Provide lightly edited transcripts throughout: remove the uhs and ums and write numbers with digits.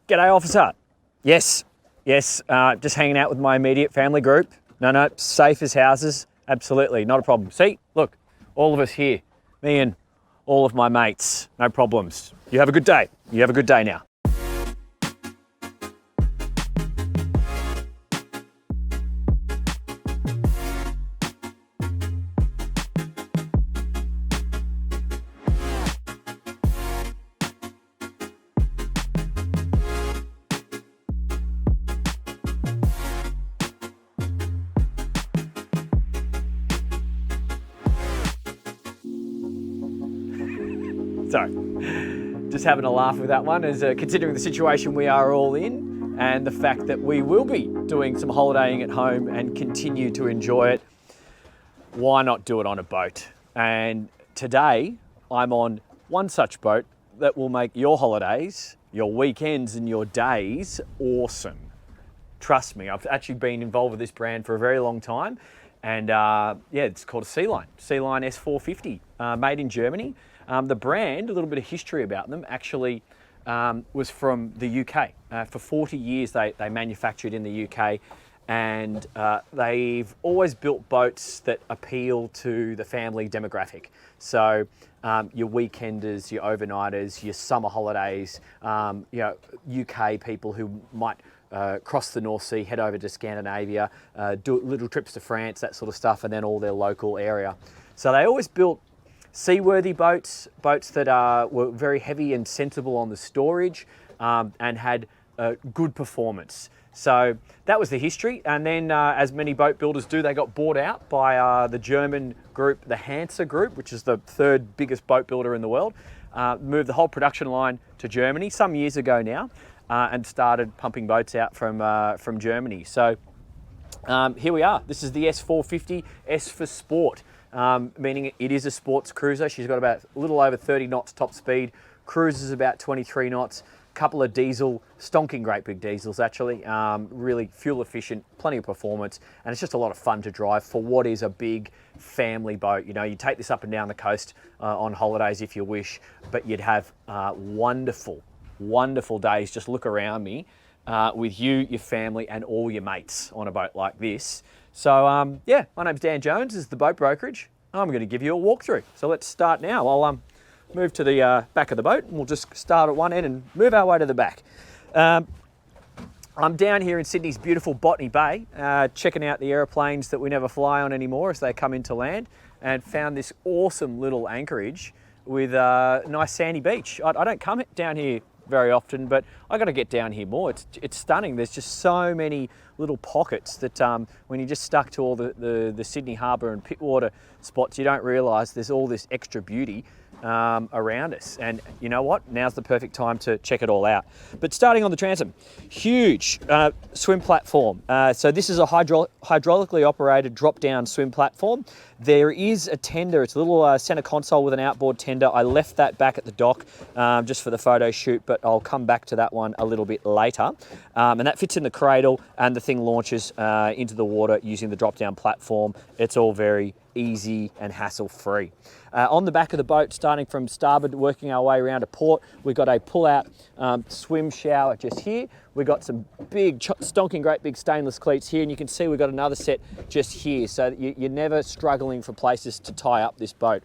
G'day, officer. Yes, just hanging out with my immediate family group. No, safe as houses. Absolutely, not a problem. See, look, all of us here, me and all of my mates, no problems. You have a good day. You have a good day now. Sorry, just having a laugh with that one, as considering the situation we are all in and the fact that we will be doing some holidaying at home and continue to enjoy it, why not do it on a boat? And today I'm on one such boat that will make your holidays, your weekends and your days awesome. Trust me, I've actually been involved with this brand for a very long time, and yeah, it's called a Sealine S450, made in Germany. The brand, a little bit of history about them, actually was from the UK. For 40 years they manufactured in the UK, and they've always built boats that appeal to the family demographic. So your weekenders, your overnighters, your summer holidays, UK people who might cross the North Sea, head over to Scandinavia, do little trips to France, that sort of stuff, and then all their local area. So they always built seaworthy boats that were very heavy and sensible on the storage, and had good performance. So that was the history. And then, as many boat builders do, they got bought out by the German group, the Hansa Group, which is the third biggest boat builder in the world. Moved the whole production line to Germany some years ago now, and started pumping boats out from Germany. So here we are. This is the S450, S for Sport. Meaning it is a sports cruiser. She's got about a little over 30 knots top speed, cruises about 23 knots, couple of diesel, stonking great big diesels actually, really fuel efficient, plenty of performance, and it's just a lot of fun to drive for what is a big family boat. You know, you take this up and down the coast on holidays if you wish, but you'd have wonderful days. Just look around me with you, your family, and all your mates on a boat like this. So yeah, my name's Dan Jones, this is the boat brokerage. I'm going to give you a walkthrough. So let's start now. I'll move to the back of the boat, and we'll just start at one end and move our way to the back. I'm down here in Sydney's beautiful Botany Bay, checking out the aeroplanes that we never fly on anymore as they come into land, and found this awesome little anchorage with a nice sandy beach. I don't come down here very often, but I got to get down here more. It's stunning. There's just so many little pockets that when you're just stuck to all the Sydney Harbour and Pittwater spots, you don't realise there's all this extra beauty around us. And you know what? Now's the perfect time to check it all out. But starting on the transom, huge swim platform. So this is a hydraulically operated drop-down swim platform. There is a tender. It's a little centre console with an outboard tender. I left that back at the dock just for the photo shoot, but I'll come back to that one a little bit later. And that fits in the cradle, and the thing launches into the water using the drop-down platform. It's all very easy and hassle-free. On the back of the boat, starting from starboard, working our way around to port, we've got a pull-out swim shower just here. We've got some big, stonking great big stainless cleats here, and you can see we've got another set just here, so that you're never struggling for places to tie up this boat.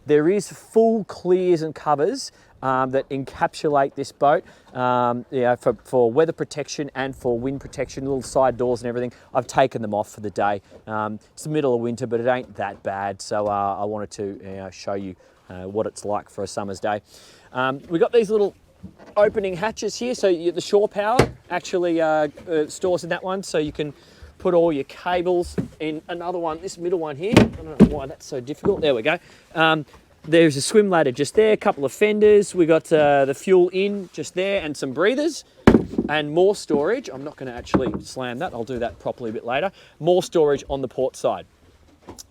There is full clears and covers that encapsulate this boat for weather protection and for wind protection, little side doors and everything. I've taken them off for the day. It's the middle of winter, but it ain't that bad, so I wanted to show you what it's like for a summer's day. We've got these little opening hatches here, so the shore power actually stores in that one, so you can put all your cables in another one, this middle one here. I don't know why that's so difficult. There we go. There's a swim ladder just there, a couple of fenders. We got the fuel in just there, and some breathers, and more storage. I'm not going to actually slam that. I'll do that properly a bit later. More storage on the port side.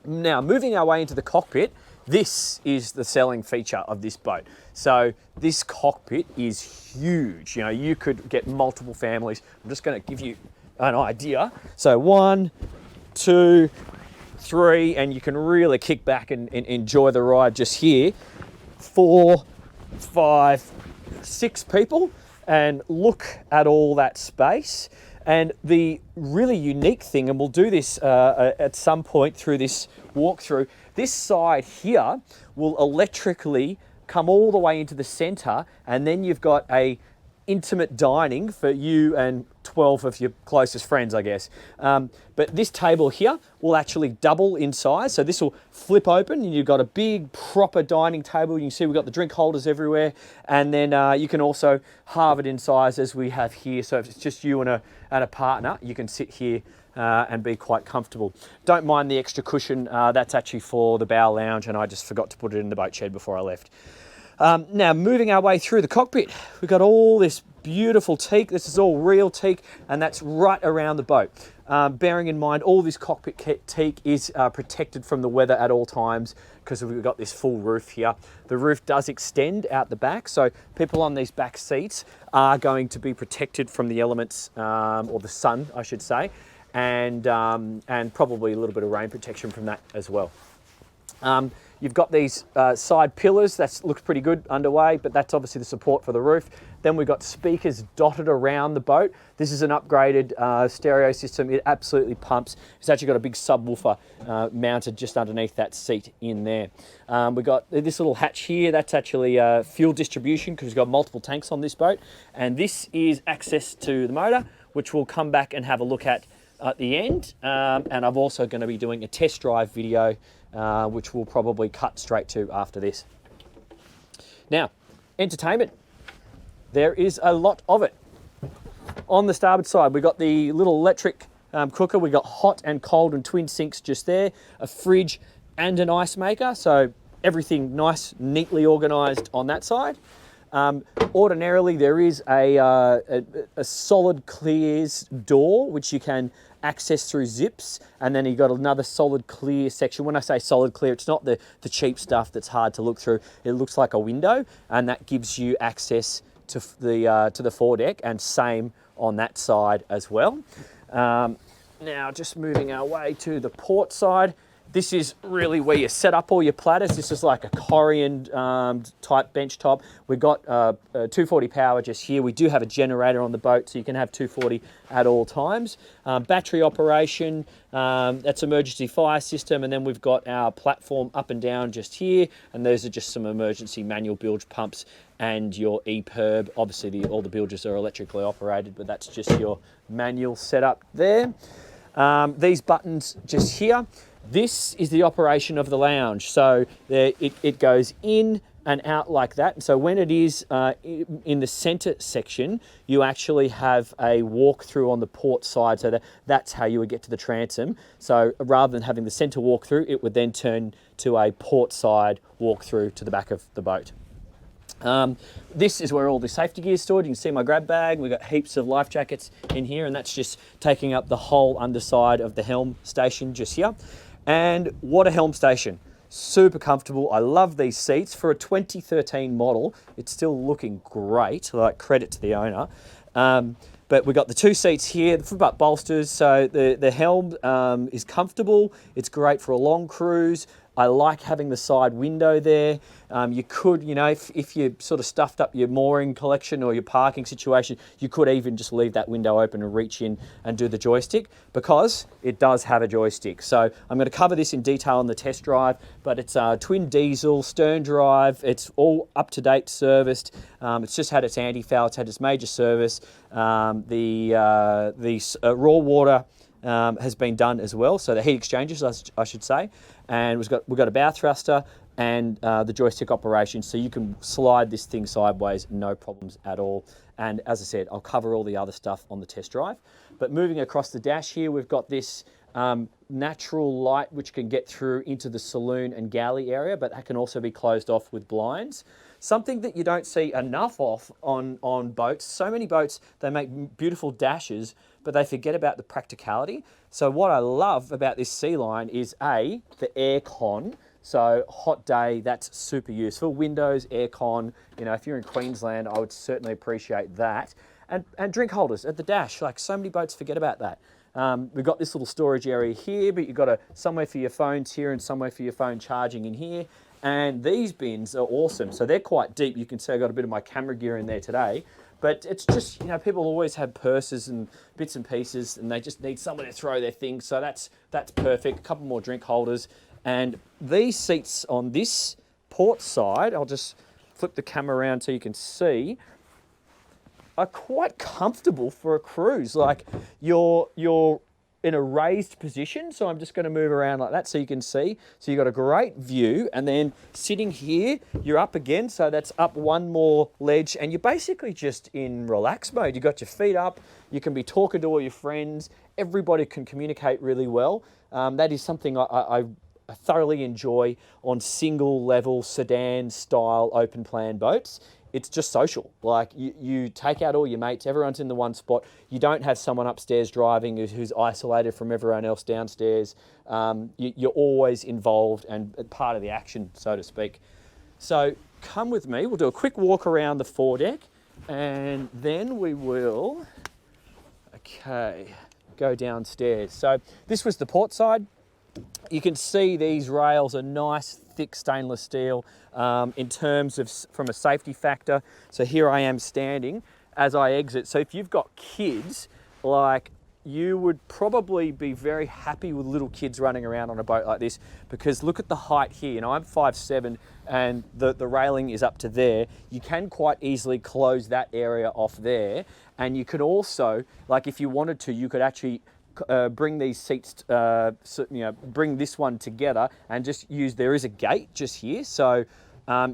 Now, moving our way into the cockpit, this is the selling feature of this boat. So this cockpit is huge. You know, you could get multiple families. I'm just going to give you an idea. So 1, 2, 3, and you can really kick back and enjoy the ride just here. 4, 5, 6 people. and look at all that space. And the really unique thing, and we'll do this at some point through this walkthrough, this side here will electrically come all the way into the center, and then you've got a intimate dining for you and 12 of your closest friends, I guess. But this table here will actually double in size. So this will flip open and you've got a big proper dining table. You can see we've got the drink holders everywhere. And then you can also halve it in size as we have here. So if it's just you and a partner, you can sit here and be quite comfortable. Don't mind the extra cushion. That's actually for the bow lounge, and I just forgot to put it in the boat shed before I left. Now, moving our way through the cockpit, we've got all this beautiful teak. This is all real teak, and that's right around the boat. Bearing in mind, all this cockpit teak is protected from the weather at all times because we've got this full roof here. The roof does extend out the back, so people on these back seats are going to be protected from the elements, or the sun, I should say, and probably a little bit of rain protection from that as well. You've got these side pillars, that looks pretty good underway, but that's obviously the support for the roof. Then we've got speakers dotted around the boat. This is an upgraded stereo system. It absolutely pumps. It's actually got a big subwoofer mounted just underneath that seat in there. We've got this little hatch here. That's actually fuel distribution because we've got multiple tanks on this boat. And this is access to the motor, which we'll come back and have a look at the end. And I'm also going to be doing a test drive video which we'll probably cut straight to after this. Now, entertainment. There is a lot of it. On the starboard side, we've got the little electric cooker. We've got hot and cold and twin sinks just there, a fridge and an ice maker. So everything nice, neatly organised on that side. Ordinarily, there is a solid clears door, which you can access through zips, and then you've got another solid clear section. When I say solid clear, it's not the cheap stuff that's hard to look through. It looks like a window, and that gives you access to the foredeck, and same on that side as well. Now, just moving our way to the port side. This is really where you set up all your platters. This is like a Korean type bench top. We've got 240 power just here. We do have a generator on the boat, so you can have 240 at all times. Battery operation, that's emergency fire system, and then we've got our platform up and down just here, and those are just some emergency manual bilge pumps and your EPIRB. Obviously, all the bilges are electrically operated, but that's just your manual setup there. These buttons just here. This is the operation of the lounge. So it goes in and out like that. So when it is in the center section, you actually have a walk-through on the port side. So that's how you would get to the transom. So rather than having the center walk-through, it would then turn to a port side walk-through to the back of the boat. This is where all the safety gear is stored. You can see my grab bag. We've got heaps of life jackets in here, and that's just taking up the whole underside of the helm station just here. And what a helm station. Super comfortable. I love these seats. For a 2013 model, it's still looking great, like credit to the owner. But we've got the two seats here, the foot butt bolsters, so the helm is comfortable. It's great for a long cruise. I like having the side window there. You could, if you sort of stuffed up your mooring collection or your parking situation, you could even just leave that window open and reach in and do the joystick, because it does have a joystick. So I'm going to cover this in detail on the test drive, but it's twin diesel, stern drive. It's all up-to-date, serviced. It's just had its anti-foul. It's had its major service. The raw water has been done as well, so the heat exchangers, I should say, and we've got a bow thruster and the joystick operation, so you can slide this thing sideways, no problems at all. And as I said, I'll cover all the other stuff on the test drive. But moving across the dash here, we've got this natural light which can get through into the saloon and galley area, but that can also be closed off with blinds. Something that you don't see enough of on boats. So many boats, they make beautiful dashes, but they forget about the practicality. So what I love about this Sealine is the air-con. So hot day, that's super useful. Windows, air-con, if you're in Queensland, I would certainly appreciate that. And drink holders at the dash, like so many boats forget about that. We've got this little storage area here, but you've got somewhere for your phones here and somewhere for your phone charging in here. And these bins are awesome. So they're quite deep. You can see I got a bit of my camera gear in there today, But it's just, you know, people always have purses and bits and pieces, and they just need somewhere to throw their things. So that's perfect. A couple more drink holders. And these seats on this port side, I'll just flip the camera around so you can see, are quite comfortable for a cruise. Like you're in a raised position, so I'm just going to move around like that so you can see. So you've got a great view, and then sitting here, you're up again, so that's up one more ledge, and you're basically just in relax mode. You've got your feet up, you can be talking to all your friends, everybody can communicate really well. That is something I thoroughly enjoy on single level sedan style open plan boats. It's just social. Like you take out all your mates, everyone's in the one spot. You don't have someone upstairs driving who's isolated from everyone else downstairs. You're always involved and part of the action, so to speak. So come with me, we'll do a quick walk around the foredeck, and then we will, go downstairs. So this was the port side. You can see these rails are nice, thick stainless steel in terms of from a safety factor. So here I am standing as I exit. So if you've got kids, like, you would probably be very happy with little kids running around on a boat like this, because look at the height here. You know, I'm 5'7", and the railing is up to there. You can quite easily close that area off there, and you could also, like, if you wanted to, you could actually bring these seats, bring this one together and just use, there is a gate just here. So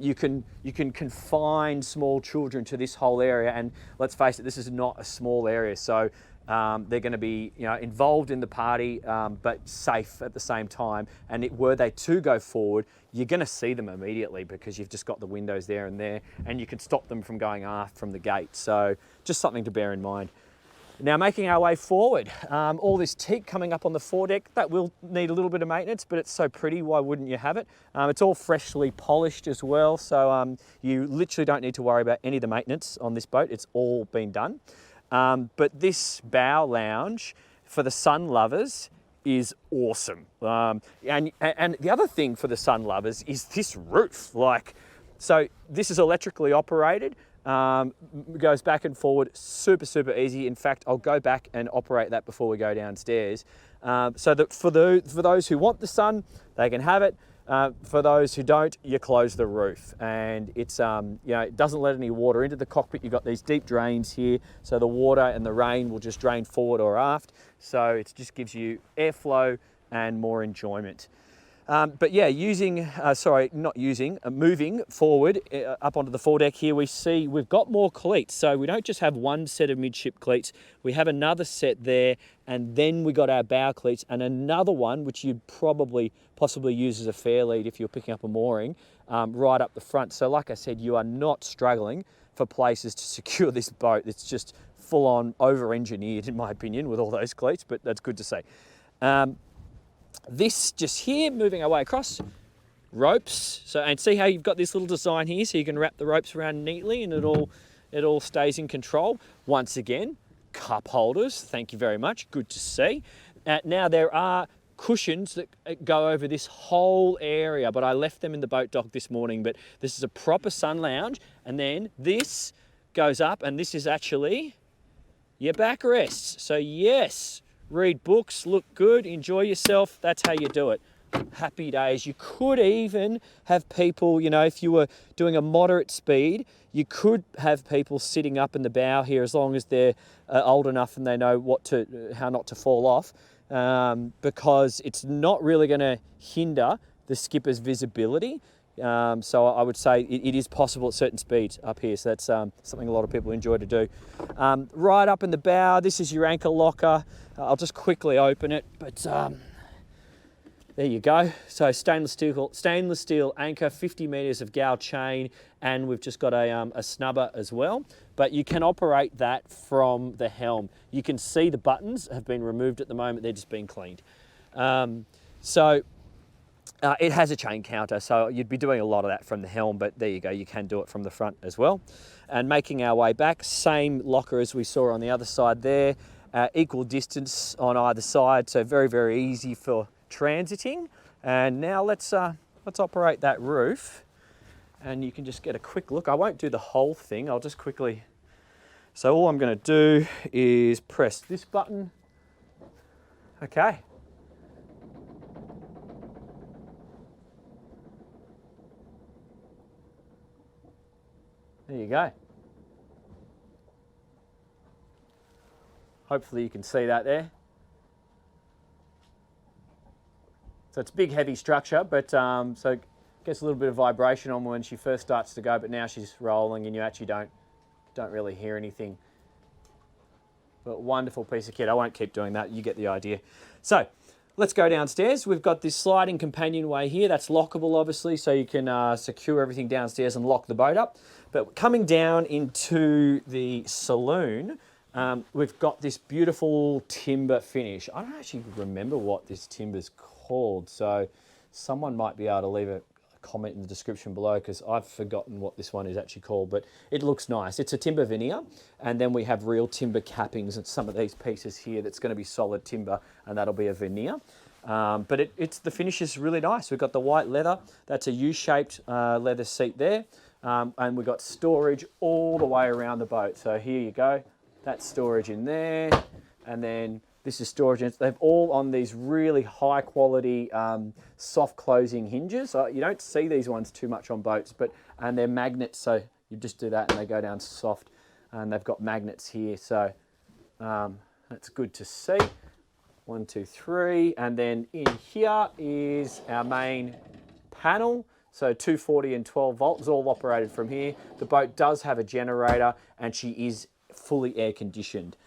you can confine small children to this whole area, and let's face it, this is not a small area. So they're going to be, you know, involved in the party, but safe at the same time. And were they to go forward, you're going to see them immediately because you've just got the windows there, and you can stop them from going aft from the gate. So just something to bear in mind. Now, making our way forward, all this teak coming up on the foredeck, that will need a little bit of maintenance, but it's so pretty, why wouldn't you have it? It's all freshly polished as well, so you literally don't need to worry about any of the maintenance on this boat. It's all been done. But this bow lounge, for the sun lovers, is awesome. And the other thing for the sun lovers is this roof. Like, so this is electrically operated. Goes back and forward, super, super easy. In fact, I'll go back and operate that before we go downstairs. So that for those who want the sun, they can have it. For those who don't, you close the roof, and it's it doesn't let any water into the cockpit. You've got these deep drains here, so the water and the rain will just drain forward or aft. So it just gives you airflow and more enjoyment. But yeah, moving forward up onto the foredeck here, we see we've got more cleats. So we don't just have one set of midship cleats, we have another set there, and then we got our bow cleats and another one, which you'd possibly use as a fair lead if you're picking up a mooring, right up the front. So like I said, you are not struggling for places to secure this boat. It's just full on over-engineered, in my opinion, with all those cleats, but that's good to see. This just here, moving our way across, ropes. So, and see how you've got this little design here, so you can wrap the ropes around neatly and it all stays in control. Once again, cup holders, thank you very much, good to see. Now there are cushions that go over this whole area, but I left them in the boat dock this morning. But this is a proper sun lounge, and then this goes up, and this is actually your backrests. So yes, read books, look good, enjoy yourself. That's how you do it. Happy days. You could even have people, you know, if you were doing a moderate speed, you could have people sitting up in the bow here, as long as they're old enough and they know how not to fall off, because it's not really going to hinder the skipper's visibility. So I would say it is possible at certain speeds up here. So that's something a lot of people enjoy to do. Right up in the bow, this is your anchor locker. I'll just quickly open it, but there you go. So stainless steel anchor, 50 meters of Galley chain, and we've just got a snubber as well. But you can operate that from the helm. You can see the buttons have been removed at the moment. They're just being cleaned. It has a chain counter, so you'd be doing a lot of that from the helm, but there you go, you can do it from the front as well. And making our way back, same locker as we saw on the other side there, equal distance on either side, so very, very easy for transiting. And now let's operate that roof, and you can just get a quick look. I won't do the whole thing, I'll just quickly So all I'm going to do is press this button. Okay. There you go. Hopefully you can see that there. So it's a big, heavy structure, but so it gets a little bit of vibration on when she first starts to go, but now she's rolling and you actually don't really hear anything. But wonderful piece of kit. I won't keep doing that. You get the idea. So let's go downstairs. We've got this sliding companionway here. That's lockable, obviously, so you can secure everything downstairs and lock the boat up. But coming down into the saloon, we've got this beautiful timber finish. I don't actually remember what this timber's called, so someone might be able to leave a comment in the description below because I've forgotten what this one is actually called, but it looks nice. It's a timber veneer, and then we have real timber cappings and some of these pieces here that's going to be solid timber, and that'll be a veneer. But the finish is really nice. We've got the white leather. That's a U-shaped leather seat there, and we've got storage all the way around the boat. So here you go. That's storage in there, and then this is storage. They've all on these really high quality soft closing hinges. You don't see these ones too much on boats, and they're magnets. So you just do that and they go down soft, and they've got magnets here. So that's good to see. 1, 2, 3, and then in here is our main panel. So 240 and 12 volts, all operated from here. The boat does have a generator, and she is fully air conditioned.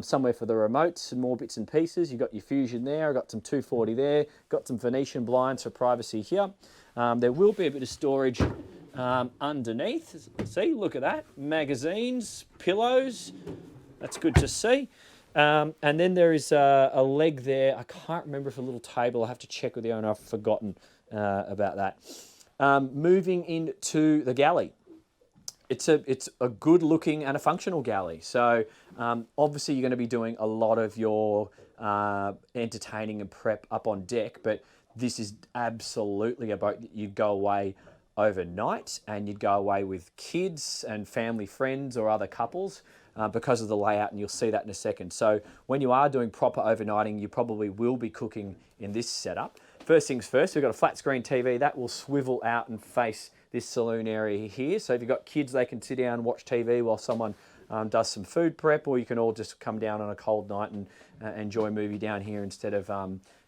Somewhere for the remotes and more bits and pieces. You've got your fusion there. I've got some 240 there. Got some Venetian blinds for privacy here. There will be a bit of storage underneath. See, look at that. Magazines, pillows. That's good to see. And then there is a leg there. I can't remember if a little table. I'll have to check with the owner. I've forgotten about that. Moving into the galley. It's a good looking and a functional galley. So obviously you're going to be doing a lot of your entertaining and prep up on deck, but this is absolutely a boat that you'd go away overnight, and you'd go away with kids and family friends or other couples because of the layout, and you'll see that in a second. So when you are doing proper overnighting, you probably will be cooking in this setup. First things first, we've got a flat screen TV that will swivel out and face this saloon area here. So if you've got kids, they can sit down and watch TV while someone does some food prep, or you can all just come down on a cold night and enjoy a movie down here instead of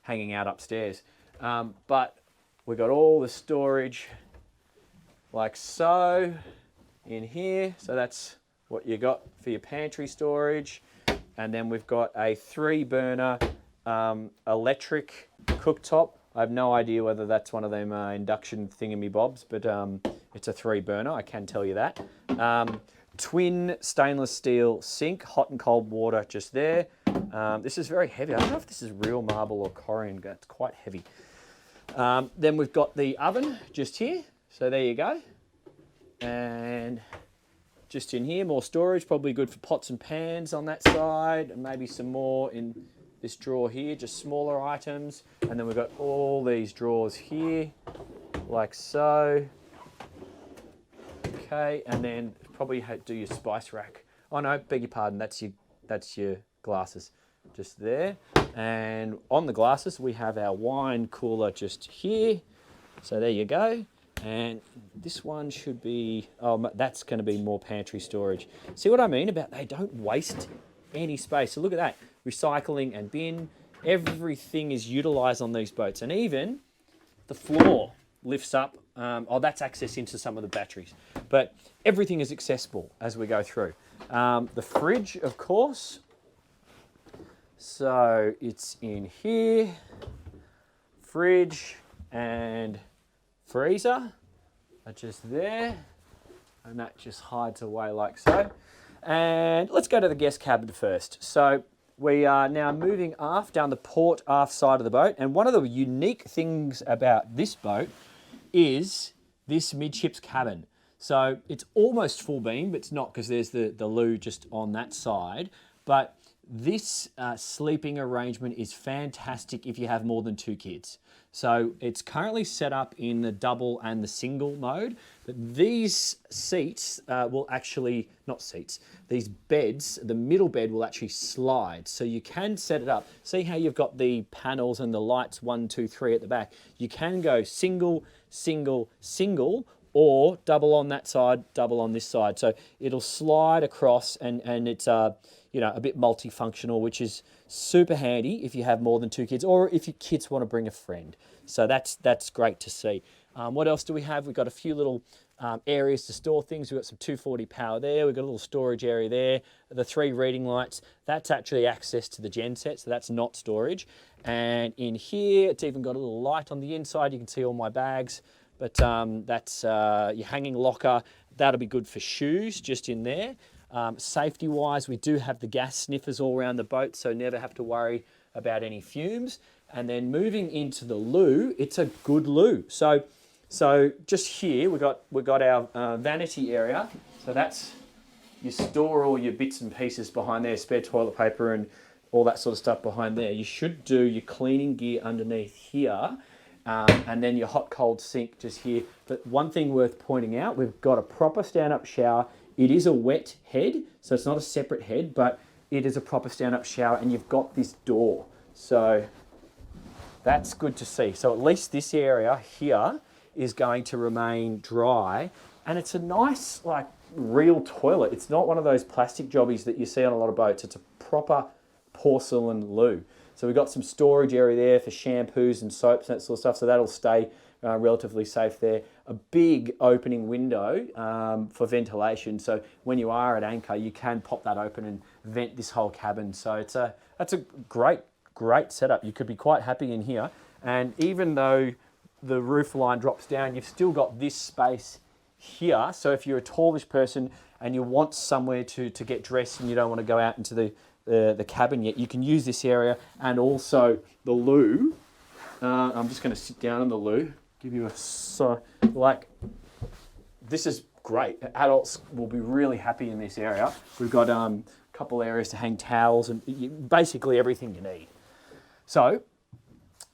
hanging out upstairs. But we've got all the storage like so in here. So that's what you got for your pantry storage. And then we've got a 3-burner electric cooktop. I have no idea whether that's one of them induction thingamybobs, but it's a 3-burner, I can tell you that. Twin stainless steel sink, hot and cold water just there. This is very heavy. I don't know if this is real marble or Corian. It's quite heavy. Then we've got the oven just here. So there you go. And just in here, more storage, probably good for pots and pans on that side, and maybe some more in this drawer here, just smaller items. And then we've got all these drawers here, like so. Okay, and then probably do your spice rack. Oh no, beg your pardon, that's your glasses, just there. And on the glasses, we have our wine cooler just here. So there you go. And this one should be, oh, that's going to be more pantry storage. See what I mean about they don't waste any space. So look at that. Recycling and bin, everything is utilised on these boats, and even the floor lifts up. That's access into some of the batteries, but everything is accessible as we go through. The fridge, of course, so it's in here, fridge and freezer are just there, and that just hides away like so. And let's go to the guest cabin first. So we are now moving aft down the port aft side of the boat, and one of the unique things about this boat is this midships cabin. So it's almost full beam, but it's not because there's the loo just on that side. But This sleeping arrangement is fantastic if you have more than 2 kids. So it's currently set up in the double and the single mode, but these seats will actually, not seats, these beds, the middle bed will actually slide. So you can set it up. See how you've got the panels and the lights 1, 2, 3 at the back. You can go single, single, single, or double on that side, double on this side. So it'll slide across, and it's you know, a bit multifunctional, which is super handy if you have more than 2 kids, or if your kids want to bring a friend. So that's great to see. What else do we have? We've got a few little areas to store things. We've got some 240 power there. We've got a little storage area there. The 3 reading lights, that's actually access to the genset, so that's not storage. And in here, it's even got a little light on the inside. You can see all my bags. But that's your hanging locker. That'll be good for shoes just in there. Safety-wise, we do have the gas sniffers all around the boat, so never have to worry about any fumes. And then moving into the loo, it's a good loo. So just here, we've got our vanity area. So that's, you store all your bits and pieces behind there, spare toilet paper and all that sort of stuff behind there. You should do your cleaning gear underneath here. And then your hot cold sink just here. But one thing worth pointing out, we've got a proper stand-up shower. It is a wet head, so it's not a separate head, but it is a proper stand-up shower, and you've got this door. So that's good to see. So at least this area here is going to remain dry, and it's a nice, like, real toilet. It's not one of those plastic jobbies that you see on a lot of boats. It's a proper porcelain loo. So we've got some storage area there for shampoos and soaps and that sort of stuff. So that'll stay relatively safe there. A big opening window for ventilation. So when you are at anchor, you can pop that open and vent this whole cabin. So that's a great setup. You could be quite happy in here. And even though the roof line drops down, you've still got this space here. So if you're a tallish person and you want somewhere to get dressed and you don't want to go out into the cabin yet, you can use this area, and also the loo. I'm just going to sit down in the loo, give you this is great. Adults will be really happy in this area. We've got a couple areas to hang towels and basically everything you need. So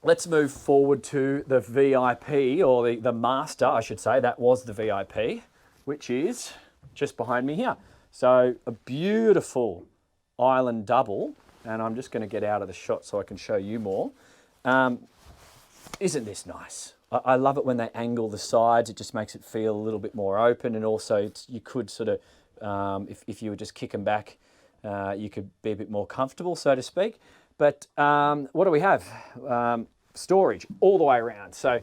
let's move forward to the VIP, or the master, I should say. That was the VIP, which is just behind me here. So a beautiful island double, and I'm just going to get out of the shot so I can show you more. Isn't this nice? I love it when they angle the sides. It just makes it feel a little bit more open, and also you could sort of, if you were just kicking back, you could be a bit more comfortable, so to speak. But what do we have? Storage all the way around. So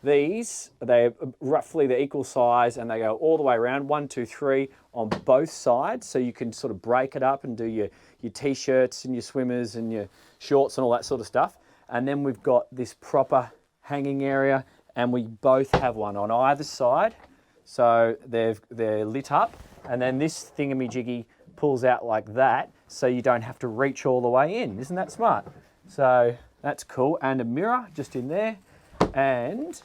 these, they're roughly the equal size, and they go all the way around, 1, 2, 3 on both sides. So you can sort of break it up and do your t-shirts and your swimmers and your shorts and all that sort of stuff. And then we've got this proper hanging area, and we both have one on either side. So they're lit up, and then this thingamajiggy pulls out like that, so you don't have to reach all the way in. Isn't that smart? So that's cool. And a mirror just in there. And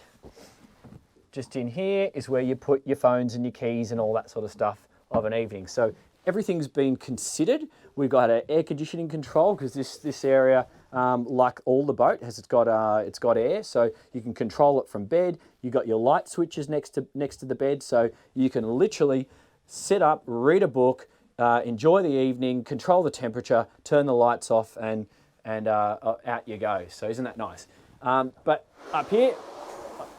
just in here is where you put your phones and your keys and all that sort of stuff of an evening. So everything's been considered. We've got an air conditioning control, because this area, like all the boat, it's got air, so you can control it from bed. You've got your light switches next to the bed, so you can literally sit up, read a book, enjoy the evening, control the temperature, turn the lights off, and out you go. So isn't that nice? But up here,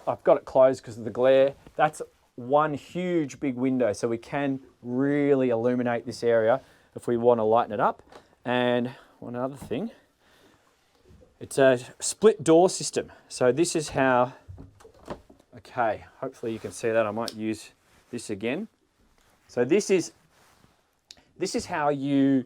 I've got it closed because of the glare. That's one huge big window, so we can really illuminate this area if we want to lighten it up. And one other thing, it's a split door system. So this is how, okay, hopefully you can see that. I might use this again. So this is how you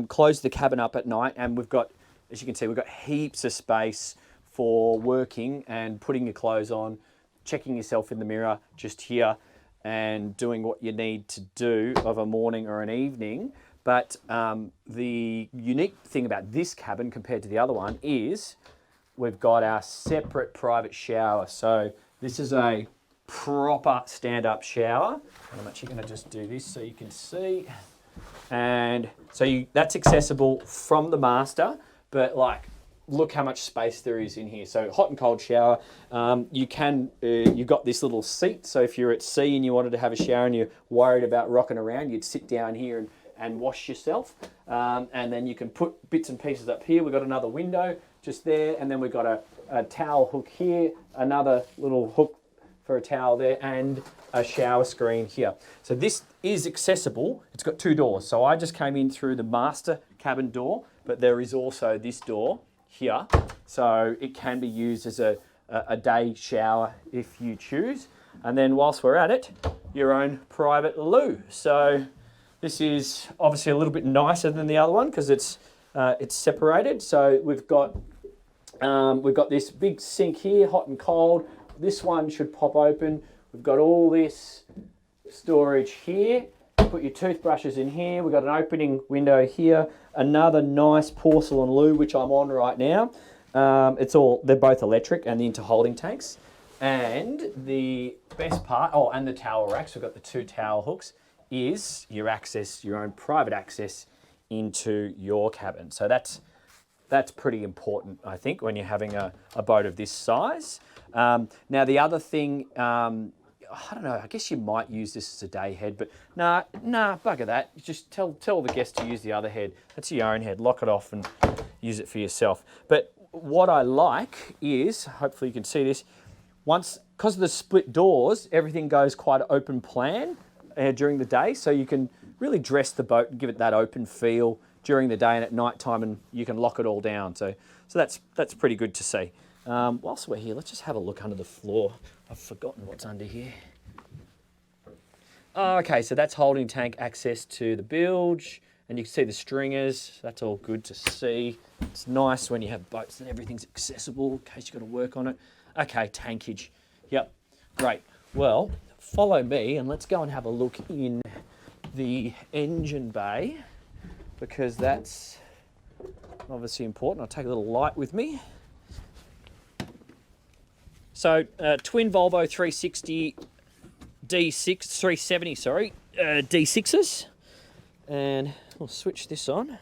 close the cabin up at night, and we've got, as you can see, we've got heaps of space for working and putting your clothes on, checking yourself in the mirror just here, and doing what you need to do of a morning or an evening. But the unique thing about this cabin compared to the other one is we've got our separate private shower. So this is a proper stand-up shower. And I'm actually going to just do this so you can see. And so that's accessible from the master, but like, look how much space there is in here. So hot and cold shower. You've got this little seat. So if you're at sea and you wanted to have a shower and you're worried about rocking around, you'd sit down here and wash yourself. And then you can put bits and pieces up here. We've got another window just there. And then we've got a towel hook here, another little hook for a towel there, and a shower screen here. So this is accessible. It's got 2 doors. So I just came in through the master cabin door, but there is also this door here. So it can be used as a day shower if you choose. And then whilst we're at it, your own private loo. So this is obviously a little bit nicer than the other one because it's separated. So we've got this big sink here, hot and cold. This one should pop open. We've got all this storage here. Put your toothbrushes in here. We've got an opening window here. Another nice porcelain loo, which I'm on right now. They're both electric and the inter-holding tanks. And the best part, and the towel racks. We've got the 2 towel hooks, is your own private access into your cabin. So that's pretty important, I think, when you're having a boat of this size. Now, the other thing, I don't know, I guess you might use this as a day head, but nah, bugger that. You just tell the guest to use the other head. That's your own head. Lock it off and use it for yourself. But what I like is, hopefully you can see this, because of the split doors, everything goes quite open plan during the day, so you can really dress the boat and give it that open feel during the day and at night time, and you can lock it all down. So that's pretty good to see. Whilst we're here, let's just have a look under the floor. I've forgotten what's under here. Oh, okay, so that's holding tank access to the bilge, and you can see the stringers. That's all good to see. It's nice when you have boats that everything's accessible in case you've got to work on it. Okay, tankage. Yep, great. Well, follow me and let's go and have a look in the engine bay, because that's obviously important. I'll take a little light with me. So twin Volvo 360 D6s, and we'll switch this on.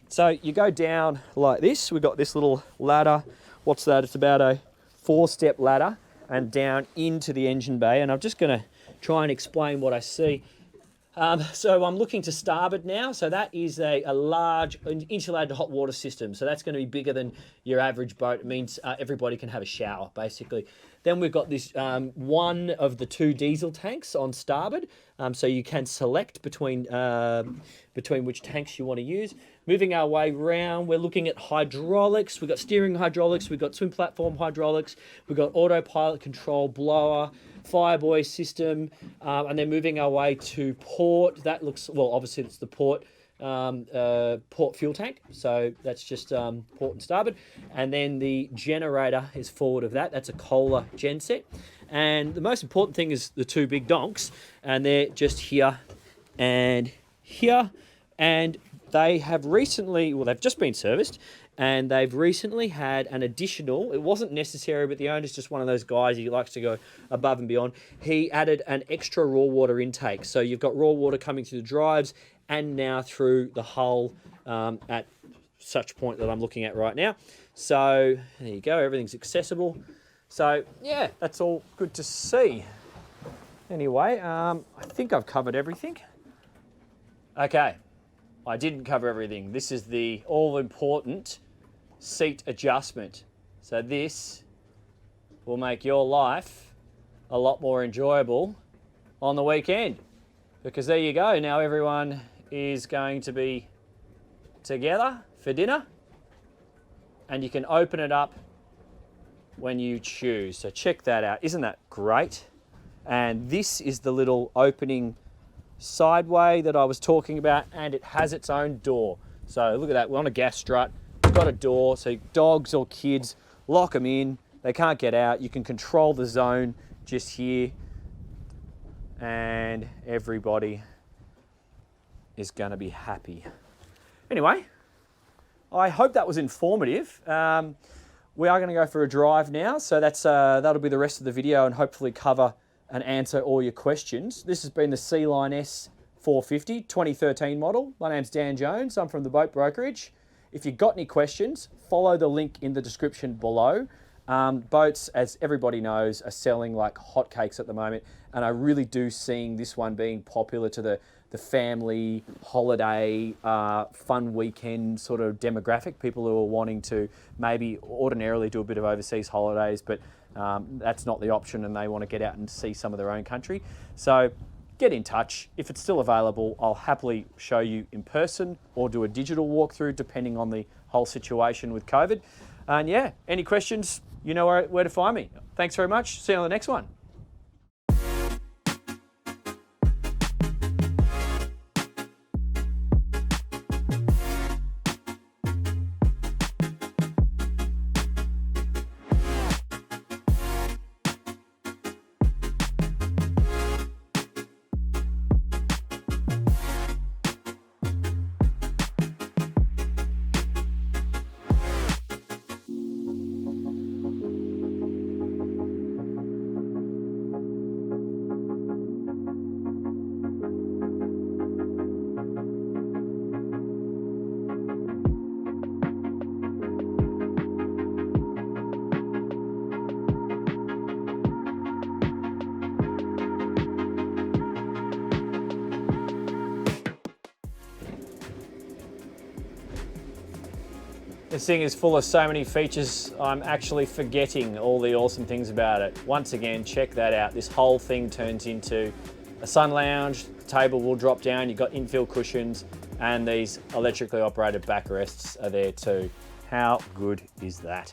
So you go down like this. We've got this little ladder. What's that? It's about a 4-step ladder, and down into the engine bay. And I'm just going to try and explain what I see. So I'm looking to starboard now. So that is a large insulated hot water system. So that's going to be bigger than your average boat. It means everybody can have a shower, basically. Then we've got this one of the 2 diesel tanks on starboard. So you can select between which tanks you want to use. Moving our way round, we're looking at hydraulics. We've got steering hydraulics. We've got twin platform hydraulics. We've got autopilot control, blower, fireboy system, and then moving our way to port. That looks, well, obviously it's the port fuel tank, so that's just port and starboard. And then the generator is forward of that. That's a Kohler genset. And the most important thing is the 2 big donks, and they're just here and here. And they have recently, well, they've just been serviced, and they've recently had an additional, it wasn't necessary, but the owner's just one of those guys, he likes to go above and beyond. He added an extra raw water intake. So you've got raw water coming through the drives and now through the hull at such point that I'm looking at right now. So there you go, everything's accessible. So yeah, that's all good to see. Anyway, I think I've covered everything. Okay, I didn't cover everything. This is the all-important seat adjustment. So this will make your life a lot more enjoyable on the weekend. Because there you go, now everyone is going to be together for dinner, and you can open it up when you choose. So check that out. Isn't that great? And this is the little opening sideway that I was talking about, and it has its own door. So look at that, we're on a gas strut, it's got a door, so dogs or kids, lock them in, they can't get out. You can control the zone just here, and everybody is going to be happy. Anyway, I hope that was informative. We are going to go for a drive now, so that'll be the rest of the video, and hopefully cover and answer all your questions. This has been the Sealine S450 2013 model. My name's Dan Jones. I'm from the Boat Brokerage. If you've got any questions, follow the link in the description below. Boats, as everybody knows, are selling like hotcakes at the moment, and I really do seeing this one being popular to the family, holiday, fun weekend sort of demographic, people who are wanting to maybe ordinarily do a bit of overseas holidays, but that's not the option and they want to get out and see some of their own country. So get in touch. If it's still available, I'll happily show you in person or do a digital walkthrough depending on the whole situation with COVID. And yeah, any questions, you know where to find me. Thanks very much. See you on the next one. This thing is full of so many features, I'm actually forgetting all the awesome things about it. Once again, check that out. This whole thing turns into a sun lounge, the table will drop down, you've got infill cushions, and these electrically operated backrests are there too. How good is that?